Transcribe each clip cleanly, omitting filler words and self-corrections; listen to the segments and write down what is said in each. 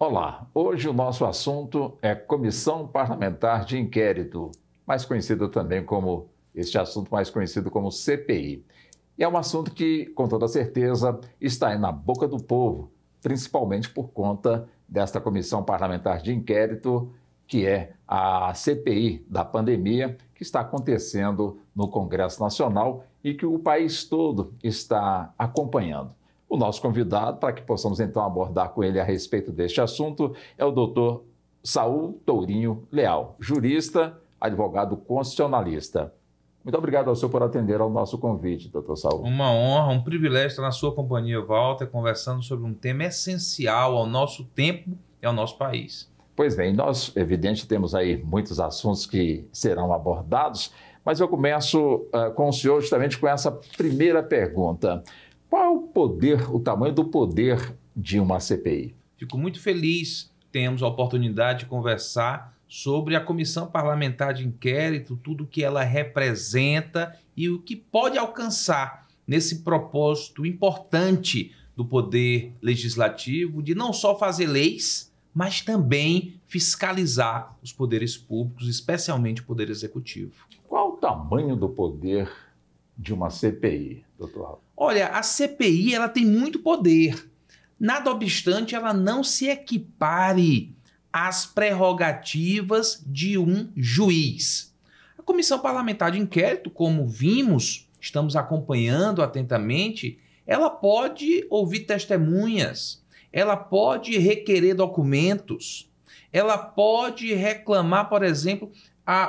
Olá, hoje o nosso assunto é Comissão Parlamentar de Inquérito, mais conhecido também como, este assunto mais conhecido como CPI. E é um assunto que, com toda certeza, está aí na boca do povo, principalmente por conta desta Comissão Parlamentar de Inquérito, que é a CPI da pandemia, que está acontecendo no Congresso Nacional e que o país todo está acompanhando. O nosso convidado, para que possamos então abordar com ele a respeito deste assunto, é o doutor Saul Tourinho Leal, jurista, advogado constitucionalista. Muito obrigado ao senhor por atender ao nosso convite, doutor Saul. Uma honra, um privilégio estar na sua companhia, Walter, conversando sobre um tema essencial ao nosso tempo e ao nosso país. Pois bem, nós, evidente, temos aí muitos assuntos que serão abordados, mas eu começo com o senhor justamente com essa primeira pergunta. Qual é o poder, o tamanho do poder de uma CPI? Fico muito feliz que temos a oportunidade de conversar sobre a Comissão Parlamentar de Inquérito, tudo o que ela representa e o que pode alcançar nesse propósito importante do Poder Legislativo de não só fazer leis, mas também fiscalizar os poderes públicos, especialmente o Poder Executivo. Qual o tamanho do poder de uma CPI, doutor? Olha, a CPI ela tem muito poder. Nada obstante, ela não se equipare às prerrogativas de um juiz. A Comissão Parlamentar de Inquérito, como vimos, estamos acompanhando atentamente, ela pode ouvir testemunhas, ela pode requerer documentos, ela pode reclamar, por exemplo,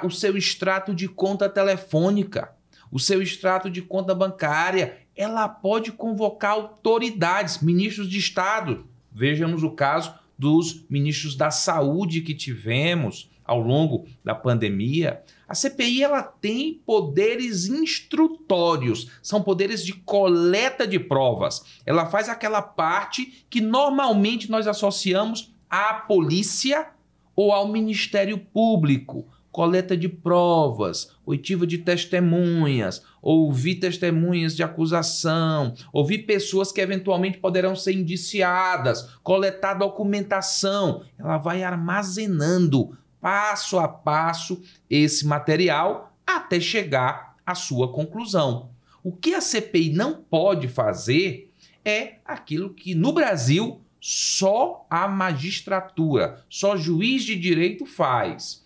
o seu extrato de conta telefônica, o seu extrato de conta bancária. Ela pode convocar autoridades, ministros de Estado. Vejamos o caso dos ministros da Saúde que tivemos ao longo da pandemia. A CPI ela tem poderes instrutórios, são poderes de coleta de provas. Ela faz aquela parte que normalmente nós associamos à polícia ou ao Ministério Público. Coleta de provas, oitiva de testemunhas, ouvir testemunhas de acusação, ouvir pessoas que eventualmente poderão ser indiciadas, coletar documentação. Ela vai armazenando passo a passo esse material até chegar à sua conclusão. O que a CPI não pode fazer é aquilo que no Brasil só a magistratura, só juiz de direito faz.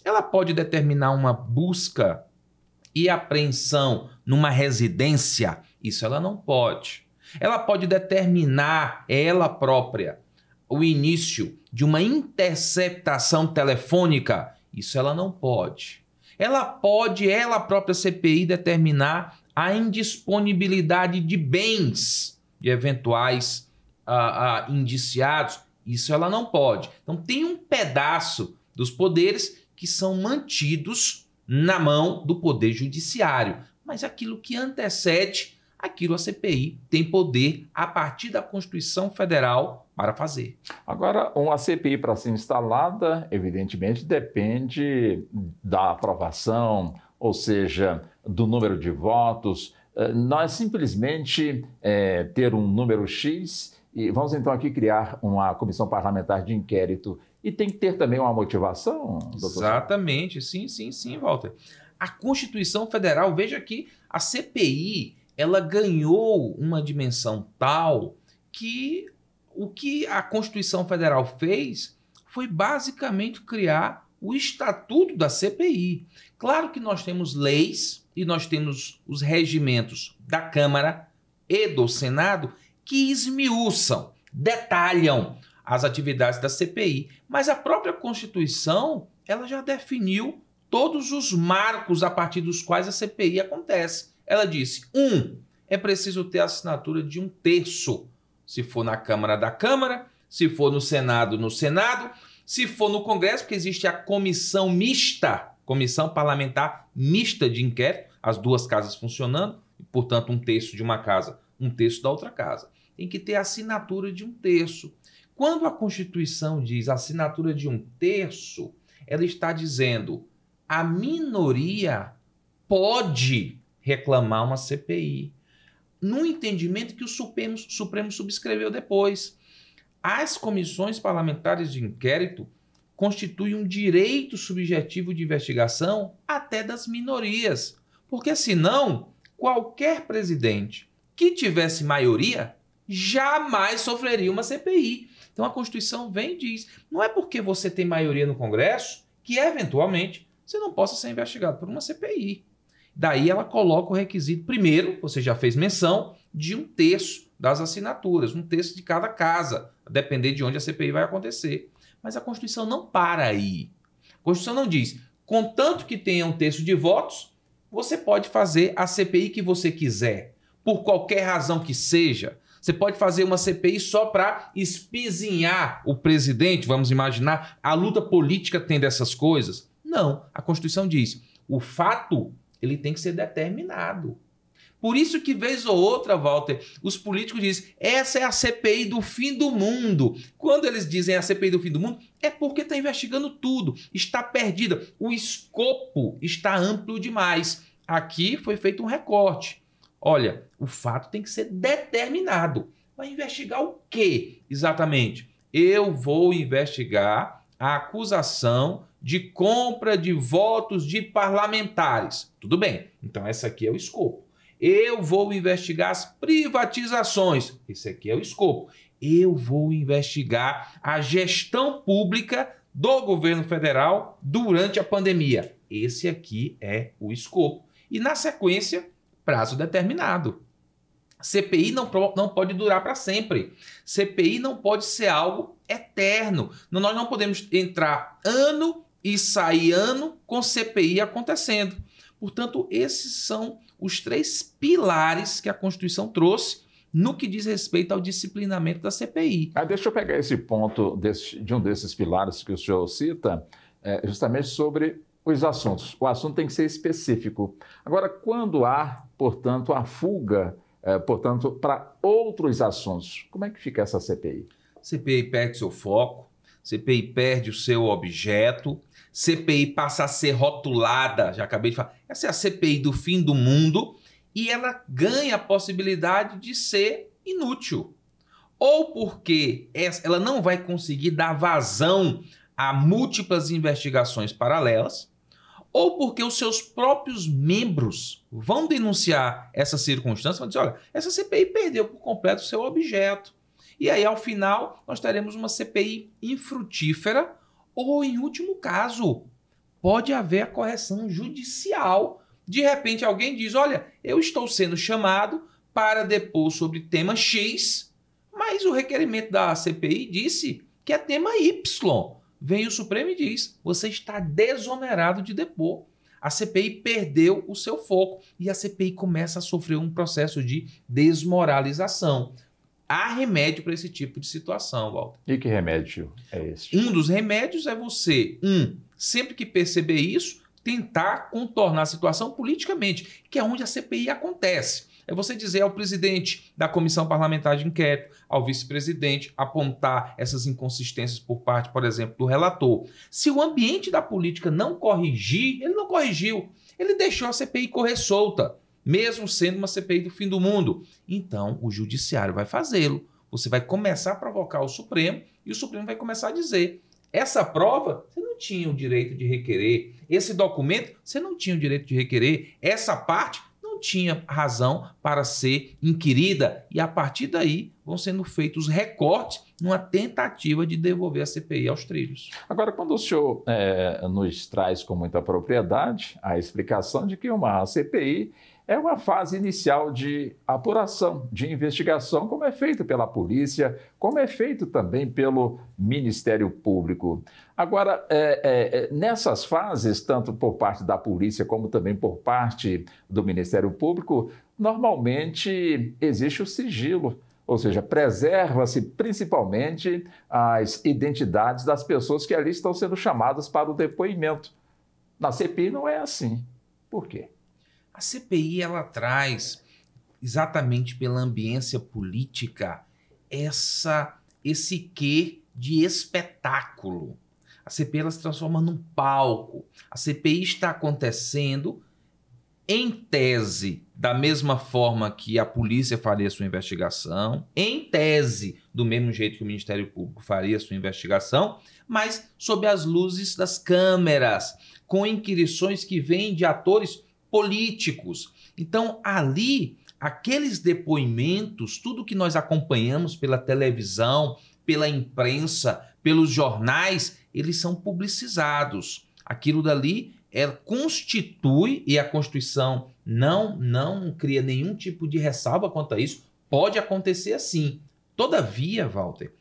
Ela pode determinar uma busca e apreensão numa residência? Isso ela não pode. Ela pode determinar ela própria o início de uma interceptação telefônica? Isso ela não pode. Ela pode, ela própria CPI, determinar a indisponibilidade de bens de eventuais indiciados? Isso ela não pode. Então tem um pedaço dos poderes que são mantidos na mão do Poder Judiciário. Mas aquilo que antecede, aquilo a CPI tem poder a partir da Constituição Federal para fazer. Agora, uma CPI para ser instalada, evidentemente, depende da aprovação, ou seja, do número de votos. Não é simplesmente ter um número X e vamos então aqui criar uma comissão parlamentar de inquérito. E tem que ter também uma motivação, doutor? Exatamente, sim, Walter. A Constituição Federal, veja que a CPI, ela ganhou uma dimensão tal que o que a Constituição Federal fez foi basicamente criar o Estatuto da CPI. Claro que nós temos leis e nós temos os regimentos da Câmara e do Senado que esmiuçam, detalham as atividades da CPI, mas a própria Constituição ela já definiu todos os marcos a partir dos quais a CPI acontece. Ela disse, é preciso ter a assinatura de 1/3, se for na Câmara da Câmara, se for no Senado, se for no Congresso, porque existe a comissão mista, Comissão Parlamentar Mista de Inquérito, as duas casas funcionando, e, portanto, 1/3 de uma casa, 1/3 da outra casa. Tem que ter a assinatura de 1/3. Quando a Constituição diz assinatura de 1/3, ela está dizendo a minoria pode reclamar uma CPI. No entendimento que o Supremo subscreveu depois. As comissões parlamentares de inquérito constituem um direito subjetivo de investigação até das minorias, porque senão qualquer presidente que tivesse maioria jamais sofreria uma CPI. Então a Constituição vem e diz, não é porque você tem maioria no Congresso que eventualmente você não possa ser investigado por uma CPI. Daí ela coloca o requisito, primeiro, você já fez menção, de 1/3 das assinaturas, 1/3 de cada casa, a depender de onde a CPI vai acontecer. Mas a Constituição não para aí. A Constituição não diz, contanto que tenha 1/3 de votos, você pode fazer a CPI que você quiser, por qualquer razão que seja. Você pode fazer uma CPI só para espizinhar o presidente, vamos imaginar, a luta política tem dessas coisas. Não, a Constituição diz, o fato ele tem que ser determinado. Por isso que, vez ou outra, Walter, os políticos dizem, essa é a CPI do fim do mundo. Quando eles dizem a CPI do fim do mundo, é porque está investigando tudo, está perdida, o escopo está amplo demais. Aqui foi feito um recorte. Olha, o fato tem que ser determinado. Vai investigar o quê, exatamente? Eu vou investigar a acusação de compra de votos de parlamentares. Tudo bem, então esse aqui é o escopo. Eu vou investigar as privatizações. Esse aqui é o escopo. Eu vou investigar a gestão pública do governo federal durante a pandemia. Esse aqui é o escopo. E na sequência, prazo determinado. CPI não pode durar para sempre. CPI não pode ser algo eterno. Nós não podemos entrar ano e sair ano com CPI acontecendo. Portanto, esses são os 3 pilares que a Constituição trouxe no que diz respeito ao disciplinamento da CPI. Deixa eu pegar esse ponto de um desses pilares que o senhor cita, justamente sobre os assuntos. O assunto tem que ser específico. Agora, quando há, portanto, a fuga, para outros assuntos, como é que fica essa CPI? CPI perde seu foco, CPI perde o seu objeto, CPI passa a ser rotulada, já acabei de falar, essa é a CPI do fim do mundo, e ela ganha a possibilidade de ser inútil. Ou porque ela não vai conseguir dar vazão a múltiplas investigações paralelas, ou porque os seus próprios membros vão denunciar essa circunstância, vão dizer, olha, essa CPI perdeu por completo o seu objeto. E aí, ao final, nós teremos uma CPI infrutífera, ou, em último caso, pode haver a correção judicial. De repente, alguém diz, olha, eu estou sendo chamado para depor sobre tema X, mas o requerimento da CPI disse que é tema Y. Vem o Supremo e diz, você está desonerado de depor. A CPI perdeu o seu foco e a CPI começa a sofrer um processo de desmoralização. Há remédio para esse tipo de situação, Walter. E que remédio é esse? Um dos remédios é você, sempre que perceber isso, tentar contornar a situação politicamente, que é onde a CPI acontece. É você dizer ao presidente da Comissão Parlamentar de Inquérito, ao vice-presidente, apontar essas inconsistências por parte, por exemplo, do relator. Se o ambiente da política não corrigir, ele não corrigiu. Ele deixou a CPI correr solta, mesmo sendo uma CPI do fim do mundo. Então, o judiciário vai fazê-lo. Você vai começar a provocar o Supremo e o Supremo vai começar a dizer, essa prova você não tinha o direito de requerer, esse documento você não tinha o direito de requerer, essa parte não tinha razão para ser inquirida, e a partir daí vão sendo feitos recortes numa tentativa de devolver a CPI aos trilhos. Agora, quando o senhor nos traz com muita propriedade a explicação de que uma CPI é uma fase inicial de apuração, de investigação, como é feito pela polícia, como é feito também pelo Ministério Público. Agora, nessas fases, tanto por parte da polícia como também por parte do Ministério Público, normalmente existe o sigilo, ou seja, preserva-se principalmente as identidades das pessoas que ali estão sendo chamadas para o depoimento. Na CPI não é assim. Por quê? A CPI ela traz, exatamente pela ambiência política, esse quê de espetáculo. A CPI ela se transforma num palco. A CPI está acontecendo em tese, da mesma forma que a polícia faria sua investigação, em tese, do mesmo jeito que o Ministério Público faria sua investigação, mas sob as luzes das câmeras, com inquirições que vêm de atores políticos. Então, ali, aqueles depoimentos, tudo que nós acompanhamos pela televisão, pela imprensa, pelos jornais, eles são publicizados. Aquilo dali constitui, e a Constituição não cria nenhum tipo de ressalva quanto a isso, pode acontecer assim. Todavia, Walter,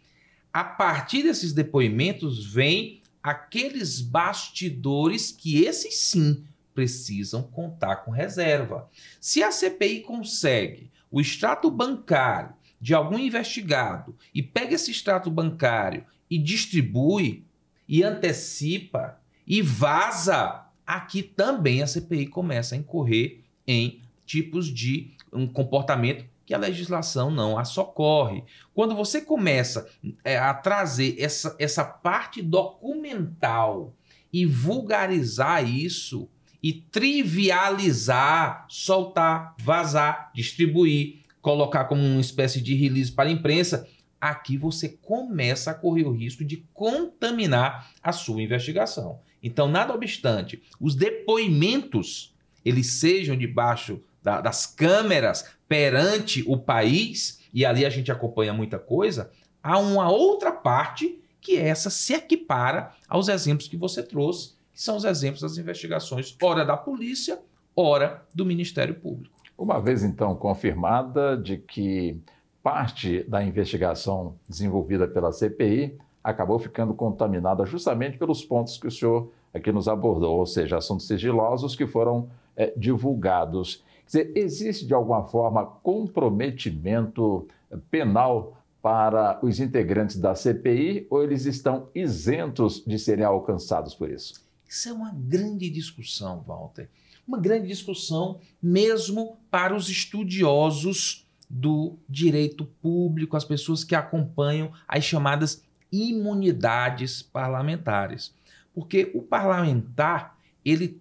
a partir desses depoimentos vem aqueles bastidores que esses sim precisam contar com reserva. Se a CPI consegue o extrato bancário de algum investigado e pega esse extrato bancário e distribui e antecipa e vaza, aqui também a CPI começa a incorrer em tipos de um comportamento que a legislação não a socorre. Quando você começa a trazer essa parte documental e vulgarizar isso e trivializar, soltar, vazar, distribuir, colocar como uma espécie de release para a imprensa, aqui você começa a correr o risco de contaminar a sua investigação. Então, nada obstante, os depoimentos, eles sejam debaixo das câmeras perante o país, e ali a gente acompanha muita coisa, há uma outra parte que essa se equipara aos exemplos que você trouxe, que são os exemplos das investigações, ora da polícia, ora do Ministério Público. Uma vez, então, confirmada de que parte da investigação desenvolvida pela CPI acabou ficando contaminada justamente pelos pontos que o senhor aqui nos abordou, ou seja, assuntos sigilosos que foram divulgados. Quer dizer, existe de alguma forma comprometimento penal para os integrantes da CPI ou eles estão isentos de serem alcançados por isso? Isso é uma grande discussão, Walter. Uma grande discussão mesmo para os estudiosos do direito público, as pessoas que acompanham as chamadas imunidades parlamentares. Porque o parlamentar, ele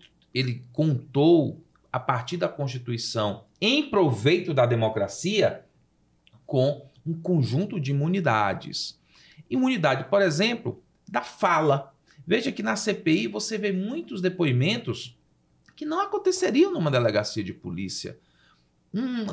contou, a partir da Constituição, em proveito da democracia, com um conjunto de imunidades. Imunidade, por exemplo, da fala. Veja que na CPI você vê muitos depoimentos que não aconteceriam numa delegacia de polícia.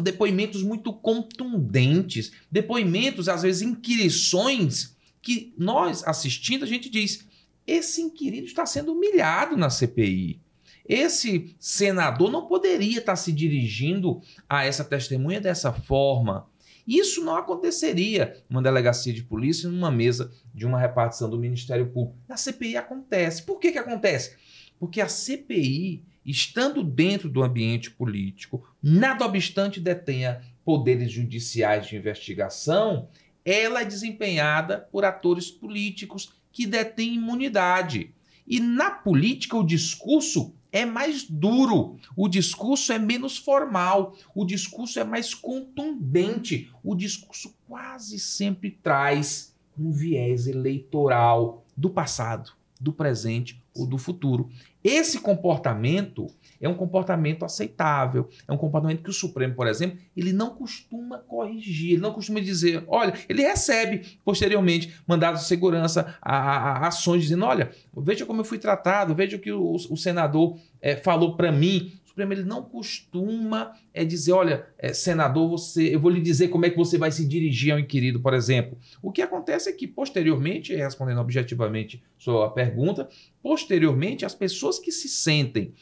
Depoimentos muito contundentes, depoimentos, às vezes, inquirições que nós, assistindo, a gente diz, esse inquirido está sendo humilhado na CPI. Esse senador não poderia estar se dirigindo a essa testemunha dessa forma. Isso não aconteceria numa delegacia de polícia, numa mesa de uma repartição do Ministério Público. Na CPI acontece. Por que acontece? Porque a CPI, estando dentro do ambiente político, nada obstante detenha poderes judiciais de investigação, ela é desempenhada por atores políticos que detêm imunidade. E na política o discurso é mais duro, o discurso é menos formal, o discurso é mais contundente, o discurso quase sempre traz um viés eleitoral do passado, do presente ou do futuro. Esse comportamento é um comportamento aceitável, é um comportamento que o Supremo, por exemplo, ele não costuma corrigir, ele não costuma dizer, olha, ele recebe posteriormente mandados de segurança, ações dizendo, olha, veja como eu fui tratado, veja o que o senador falou para mim. O Supremo ele não costuma dizer, olha, senador, eu vou lhe dizer como é que você vai se dirigir ao inquirido, por exemplo. O que acontece é que, posteriormente, respondendo objetivamente sua pergunta, posteriormente, as pessoas que se sentem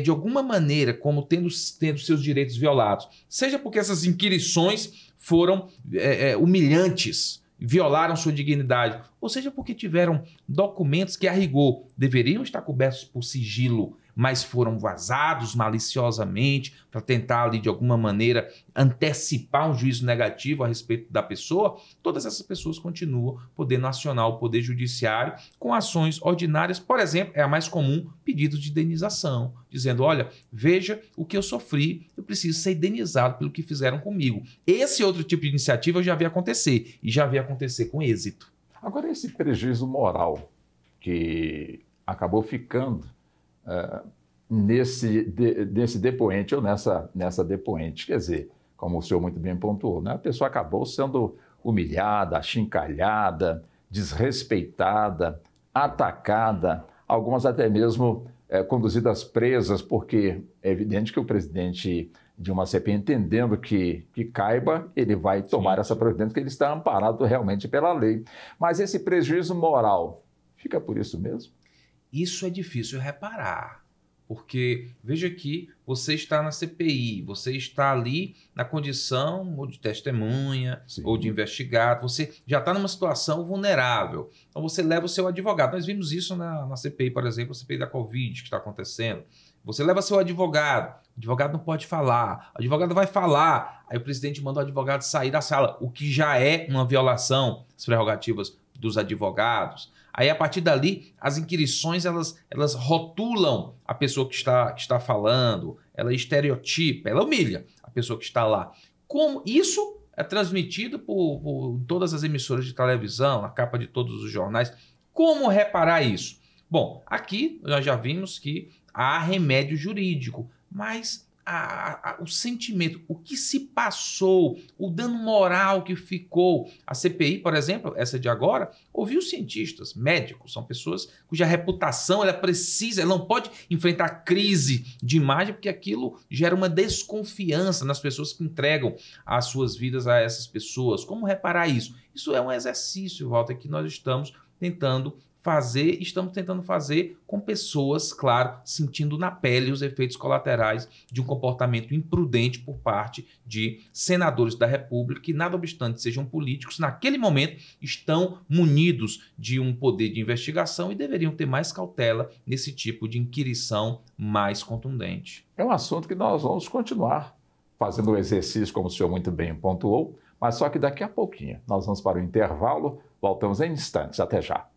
de alguma maneira como tendo seus direitos violados, seja porque essas inquirições foram humilhantes, violaram sua dignidade, ou seja porque tiveram documentos que, a rigor, deveriam estar cobertos por sigilo, mas foram vazados maliciosamente para tentar ali de alguma maneira antecipar um juízo negativo a respeito da pessoa, todas essas pessoas continuam, Poder Nacional, Poder Judiciário, com ações ordinárias, por exemplo, é a mais comum, pedidos de indenização, dizendo, olha, veja o que eu sofri, eu preciso ser indenizado pelo que fizeram comigo. Esse outro tipo de iniciativa eu já vi acontecer, e já vi acontecer com êxito. Agora, esse prejuízo moral que acabou ficando nesse depoente ou nessa depoente. Quer dizer, como o senhor muito bem pontuou, né? A pessoa acabou sendo humilhada, achincalhada, desrespeitada, atacada, algumas até mesmo conduzidas presas, porque é evidente que o presidente de uma CPI, entendendo que caiba, ele vai tomar essa providência, porque ele está amparado realmente pela lei. Mas esse prejuízo moral fica por isso mesmo? Isso é difícil reparar, porque veja que você está na CPI, você está ali na condição ou de testemunha, sim, ou de investigado, você já está numa situação vulnerável. Então você leva o seu advogado. Nós vimos isso na CPI, por exemplo, a CPI da Covid que está acontecendo. Você leva seu advogado, o advogado não pode falar, o advogado vai falar, aí o presidente manda o advogado sair da sala, o que já é uma violação das prerrogativas dos advogados. Aí, a partir dali, as inquirições, elas rotulam a pessoa que está falando, ela estereotipa, ela humilha a pessoa que está lá. Como isso é transmitido por todas as emissoras de televisão, na capa de todos os jornais. Como reparar isso? Bom, aqui nós já vimos que há remédio jurídico, mas o sentimento, o que se passou, o dano moral que ficou. A CPI, por exemplo, essa de agora, ouviu cientistas, médicos, são pessoas cuja reputação ela não pode enfrentar crise de imagem, porque aquilo gera uma desconfiança nas pessoas que entregam as suas vidas a essas pessoas. Como reparar isso? Isso é um exercício, Walter, que nós estamos tentando fazer com pessoas, claro, sentindo na pele os efeitos colaterais de um comportamento imprudente por parte de senadores da República que, nada obstante sejam políticos, naquele momento estão munidos de um poder de investigação e deveriam ter mais cautela nesse tipo de inquirição mais contundente. É um assunto que nós vamos continuar fazendo o exercício, como o senhor muito bem pontuou, mas só que daqui a pouquinho nós vamos para o intervalo, voltamos em instantes. Até já.